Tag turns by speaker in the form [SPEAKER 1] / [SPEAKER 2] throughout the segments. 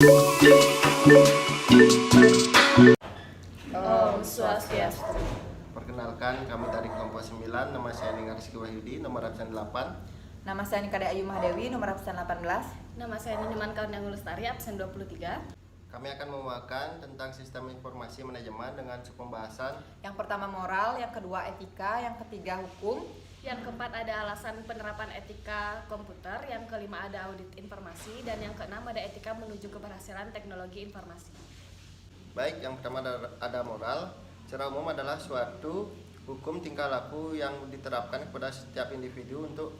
[SPEAKER 1] Om Swastiastu.
[SPEAKER 2] Perkenalkan, kami dari kelompok 9, nama saya Ninggar Rizky Wahyudi, nomor absen 8.
[SPEAKER 1] Nama saya Nikade Ayu Mahdewi, nomor absen 18.
[SPEAKER 3] Nama saya Niniman Kaunang Lestari, absen 23.
[SPEAKER 2] Kami akan membawakan tentang sistem informasi manajemen dengan pembahasan.
[SPEAKER 1] Yang pertama moral, yang kedua etika, yang ketiga hukum.
[SPEAKER 3] Yang keempat ada alasan penerapan etika komputer. Yang kelima ada audit informasi. Dan yang keenam ada etika menuju keberhasilan teknologi informasi.
[SPEAKER 2] Baik, yang pertama ada moral. Secara umum adalah suatu hukum tingkah laku yang diterapkan kepada setiap individu untuk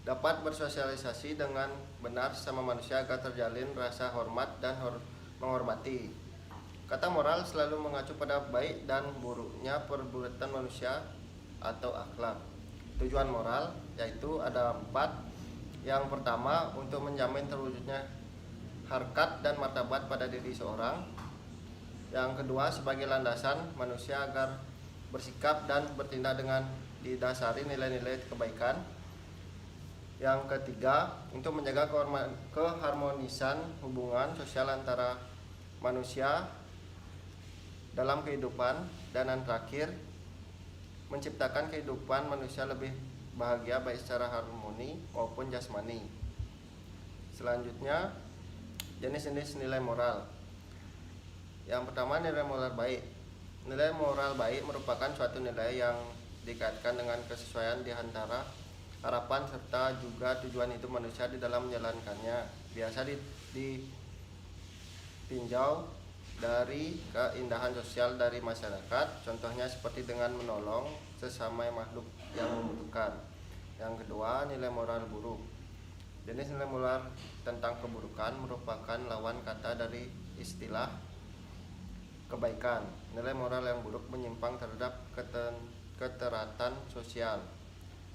[SPEAKER 2] dapat bersosialisasi dengan benar sesama manusia agar terjalin rasa hormat dan menghormati. Kata moral selalu mengacu pada baik dan buruknya perbuatan manusia atau akhlak. Tujuan moral yaitu ada 4. Yang pertama, untuk menjamin terwujudnya harkat dan martabat pada diri seorang. Yang kedua, sebagai landasan manusia agar bersikap dan bertindak dengan didasari nilai-nilai kebaikan. Yang ketiga, untuk menjaga keharmonisan hubungan sosial antara manusia dalam kehidupan. Dan yang terakhir, menciptakan kehidupan manusia lebih bahagia baik secara harmoni maupun jasmani. Selanjutnya, jenis-jenis nilai moral. Yang pertama, nilai moral baik. Nilai moral baik merupakan suatu nilai yang dikaitkan dengan kesesuaian di antara harapan serta juga tujuan hidup manusia di dalam menjalankannya. Biasa ditinjau dari keindahan sosial dari masyarakat, contohnya seperti dengan menolong sesama makhluk yang membutuhkan. Yang kedua, nilai moral buruk. Jenis nilai moral tentang keburukan merupakan lawan kata dari istilah kebaikan. Nilai moral yang buruk menyimpang terhadap keteratan sosial.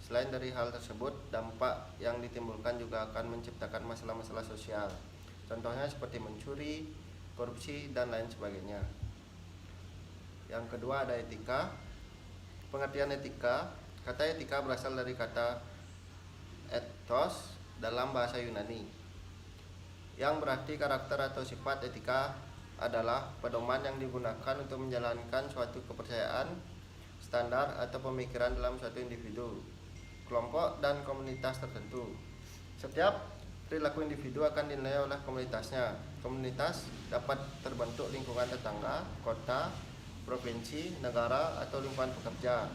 [SPEAKER 2] Selain dari hal tersebut, dampak yang ditimbulkan juga akan menciptakan masalah-masalah sosial. Contohnya seperti mencuri, korupsi, dan lain sebagainya. Yang kedua ada etika. Pengertian etika. Kata etika berasal dari kata ethos dalam bahasa Yunani, yang berarti karakter atau sifat. Etika adalah pedoman yang digunakan untuk menjalankan suatu kepercayaan, standar, atau pemikiran dalam suatu individu, kelompok, dan komunitas tertentu. Setiap perilaku individu akan dinilai oleh komunitasnya. Komunitas dapat terbentuk lingkungan tetangga, kota, provinsi, negara, atau lingkungan pekerja.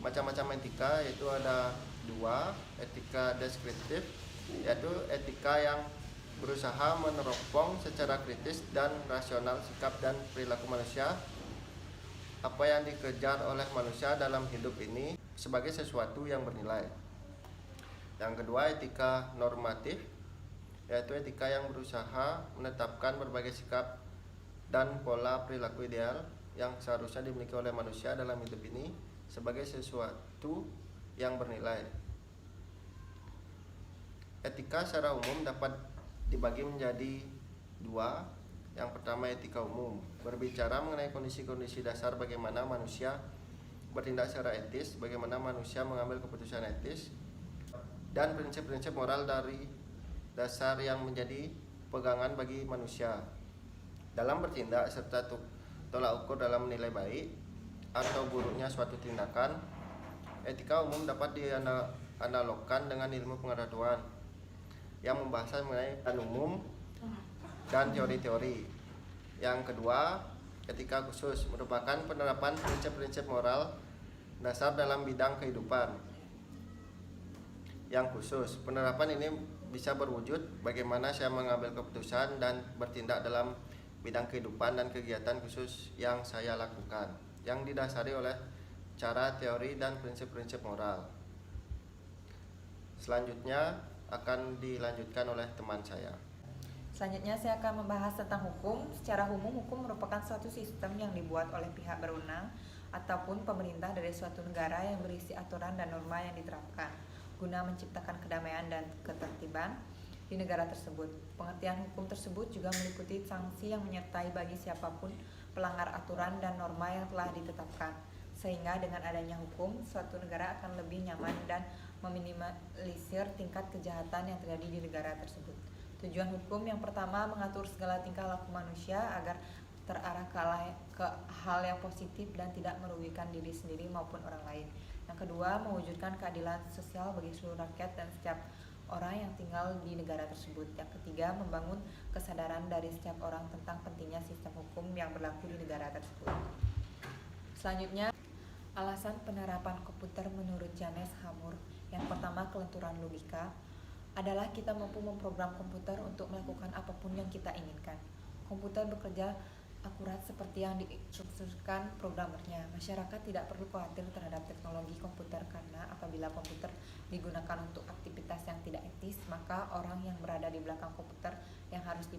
[SPEAKER 2] Macam-macam etika yaitu ada 2. Etika deskriptif, yaitu etika yang berusaha meneropong secara kritis dan rasional sikap dan perilaku manusia, apa yang dikejar oleh manusia dalam hidup ini sebagai sesuatu yang bernilai. Yang kedua, etika normatif, yaitu etika yang berusaha menetapkan berbagai sikap dan pola perilaku ideal yang seharusnya dimiliki oleh manusia dalam hidup ini sebagai sesuatu yang bernilai. Etika secara umum dapat dibagi menjadi 2. Yang pertama, etika umum, berbicara mengenai kondisi-kondisi dasar bagaimana manusia bertindak secara etis, bagaimana manusia mengambil keputusan etis, dan prinsip-prinsip moral dari dasar yang menjadi pegangan bagi manusia dalam bertindak, serta tolak ukur dalam menilai baik atau buruknya suatu tindakan. Etika umum dapat dianalogkan dengan ilmu pengetahuan yang membahas mengenai dan umum dan teori-teori. Yang kedua, etika khusus merupakan penerapan prinsip-prinsip moral dasar dalam bidang kehidupan yang khusus. Penerapan ini bisa berwujud bagaimana saya mengambil keputusan dan bertindak dalam bidang kehidupan dan kegiatan khusus yang saya lakukan, yang didasari oleh cara, teori, dan prinsip-prinsip moral. Selanjutnya akan dilanjutkan oleh teman saya.
[SPEAKER 1] Selanjutnya saya akan membahas tentang hukum. Secara umum, hukum merupakan suatu sistem yang dibuat oleh pihak berwenang ataupun pemerintah dari suatu negara yang berisi aturan dan norma yang diterapkan guna menciptakan kedamaian dan ketertiban di negara tersebut. Pengertian hukum tersebut juga meliputi sanksi yang menyertai bagi siapapun pelanggar aturan dan norma yang telah ditetapkan, sehingga dengan adanya hukum, suatu negara akan lebih nyaman dan meminimalisir tingkat kejahatan yang terjadi di negara tersebut. Tujuan hukum yang pertama mengatur segala tingkah laku manusia agar terarah ke hal yang positif dan tidak merugikan diri sendiri maupun orang lain. Yang kedua, mewujudkan keadilan sosial bagi seluruh rakyat dan setiap orang yang tinggal di negara tersebut. Yang ketiga, membangun kesadaran dari setiap orang tentang pentingnya sistem hukum yang berlaku di negara tersebut. Selanjutnya, alasan penerapan komputer menurut Janes Hamur. Yang pertama, kelenturan logika adalah kita mampu memprogram komputer untuk melakukan apapun yang kita inginkan. Komputer bekerja akurat seperti yang diinstruksikan programmernya. Masyarakat tidak perlu khawatir terhadap teknologi komputer karena apabila komputer digunakan untuk aktivitas yang tidak etis, maka orang yang berada di belakang komputer yang harus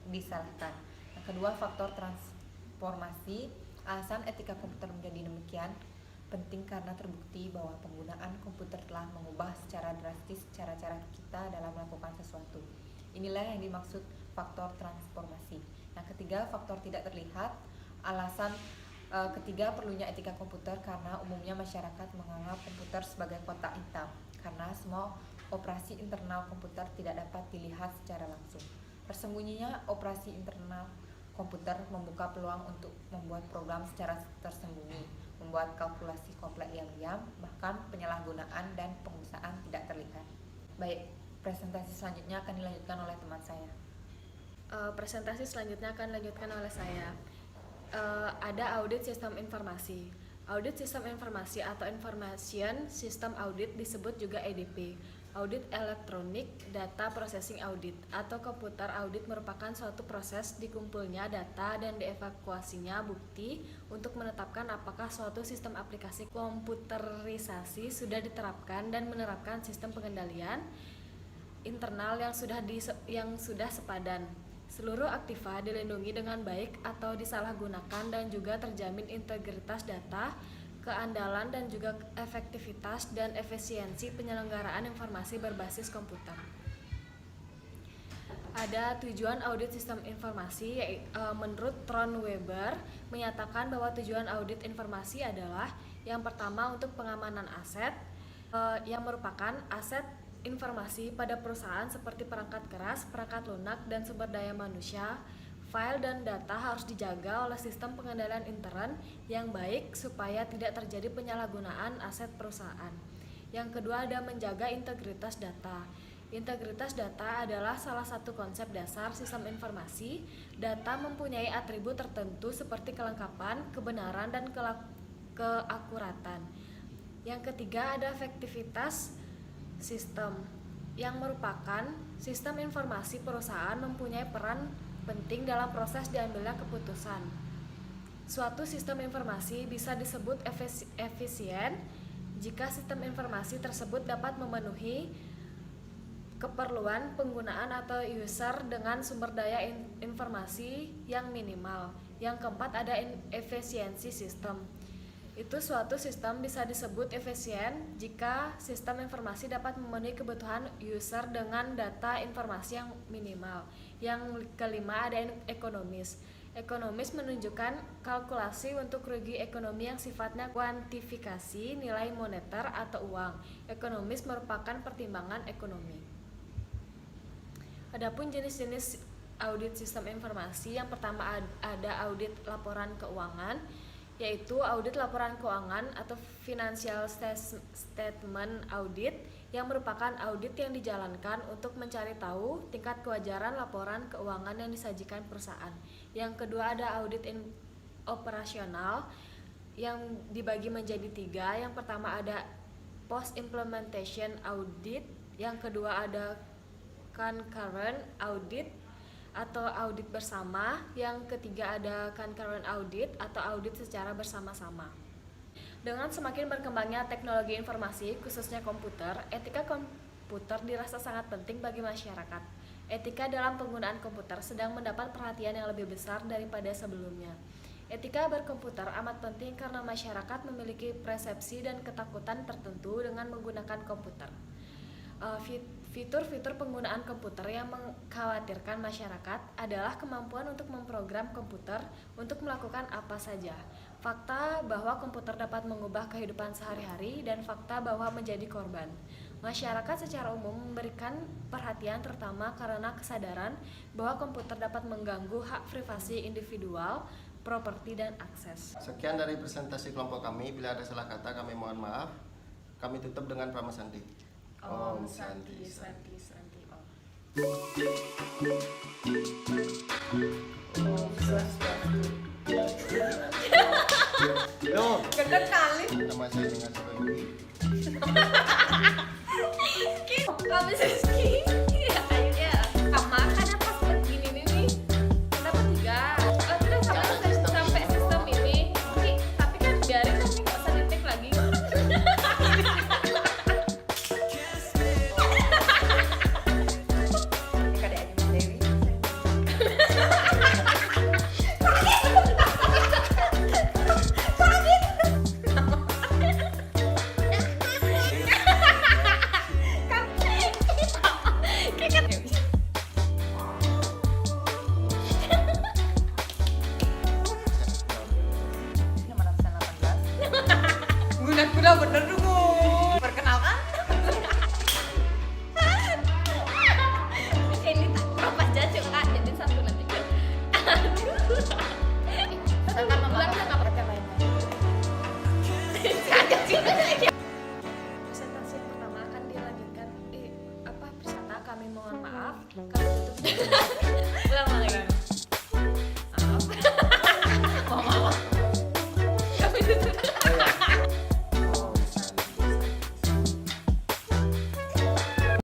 [SPEAKER 1] disalahkan. Yang kedua, faktor transformasi. Alasan etika komputer menjadi demikian penting karena terbukti bahwa penggunaan komputer telah mengubah secara drastis cara-cara kita dalam melakukan sesuatu. Inilah yang dimaksud faktor transformasi. Yang ketiga, faktor tidak terlihat. Alasan ketiga, perlunya etika komputer karena umumnya masyarakat menganggap komputer sebagai kotak hitam karena semua operasi internal komputer tidak dapat dilihat secara langsung. Tersembunyinya operasi internal komputer membuka peluang untuk membuat program secara tersembunyi, membuat kalkulasi kompleks yang diam, bahkan penyalahgunaan dan pengusahaan tidak terlihat. Baik, presentasi selanjutnya akan dilanjutkan oleh teman saya.
[SPEAKER 3] Presentasi selanjutnya akan dilanjutkan oleh saya. Ada audit sistem informasi. Audit sistem informasi atau Information System Audit disebut juga EDP. Audit Electronic Data Processing Audit atau Computer Audit merupakan suatu proses dikumpulnya data dan dievakuasinya bukti untuk menetapkan apakah suatu sistem aplikasi komputerisasi sudah diterapkan dan menerapkan sistem pengendalian internal yang sudah sepadan. Seluruh aktiva dilindungi dengan baik atau disalahgunakan dan juga terjamin integritas data, keandalan dan juga efektivitas dan efisiensi penyelenggaraan informasi berbasis komputer. Ada tujuan audit sistem informasi menurut Tron Weber menyatakan bahwa tujuan audit informasi adalah yang pertama untuk pengamanan aset yang merupakan aset informasi pada perusahaan seperti perangkat keras, perangkat lunak, dan sumber daya manusia. File dan data harus dijaga oleh sistem pengendalian intern yang baik supaya tidak terjadi penyalahgunaan aset perusahaan. Yang kedua ada menjaga integritas data. Integritas data adalah salah satu konsep dasar sistem informasi. Data mempunyai atribut tertentu seperti kelengkapan, kebenaran, dan keakuratan. Yang ketiga ada efektivitas sistem, yang merupakan sistem informasi perusahaan mempunyai peran penting dalam proses diambilnya keputusan. Suatu sistem informasi bisa disebut efisien jika sistem informasi tersebut dapat memenuhi keperluan penggunaan atau user dengan sumber daya informasi yang minimal. Yang keempat ada efisiensi sistem. Itu suatu sistem bisa disebut efisien jika sistem informasi dapat memenuhi kebutuhan user dengan data informasi yang minimal. Yang kelima ada ekonomis. Ekonomis menunjukkan kalkulasi untuk rugi ekonomi yang sifatnya kuantifikasi nilai moneter atau uang. Ekonomis merupakan pertimbangan ekonomi. Adapun jenis-jenis audit sistem informasi, yang pertama ada audit laporan keuangan, yaitu audit laporan keuangan atau financial statement audit, yang merupakan audit yang dijalankan untuk mencari tahu tingkat kewajaran laporan keuangan yang disajikan perusahaan. Yang kedua ada audit operasional yang dibagi menjadi 3. Yang pertama ada post implementation audit, yang kedua ada concurrent audit atau audit bersama, yang ketiga ada concurrent audit atau audit secara bersama-sama. Dengan semakin berkembangnya teknologi informasi, khususnya komputer, etika komputer dirasa sangat penting bagi masyarakat. Etika dalam penggunaan komputer sedang mendapat perhatian yang lebih besar daripada sebelumnya. Etika berkomputer amat penting karena masyarakat memiliki persepsi dan ketakutan tertentu dengan menggunakan komputer. Fitur-fitur penggunaan komputer yang mengkhawatirkan masyarakat adalah kemampuan untuk memprogram komputer untuk melakukan apa saja. Fakta bahwa komputer dapat mengubah kehidupan sehari-hari dan fakta bahwa menjadi korban. Masyarakat secara umum memberikan perhatian terutama karena kesadaran bahwa komputer dapat mengganggu hak privasi individual, properti, dan akses.
[SPEAKER 2] Sekian dari presentasi kelompok kami. Bila ada salah kata kami mohon maaf. Kami tutup dengan Prama Santi.
[SPEAKER 3] Om Santi Santi Santi Om.
[SPEAKER 2] Loh,
[SPEAKER 1] Gede kali.
[SPEAKER 2] nama saya dengan Soebi.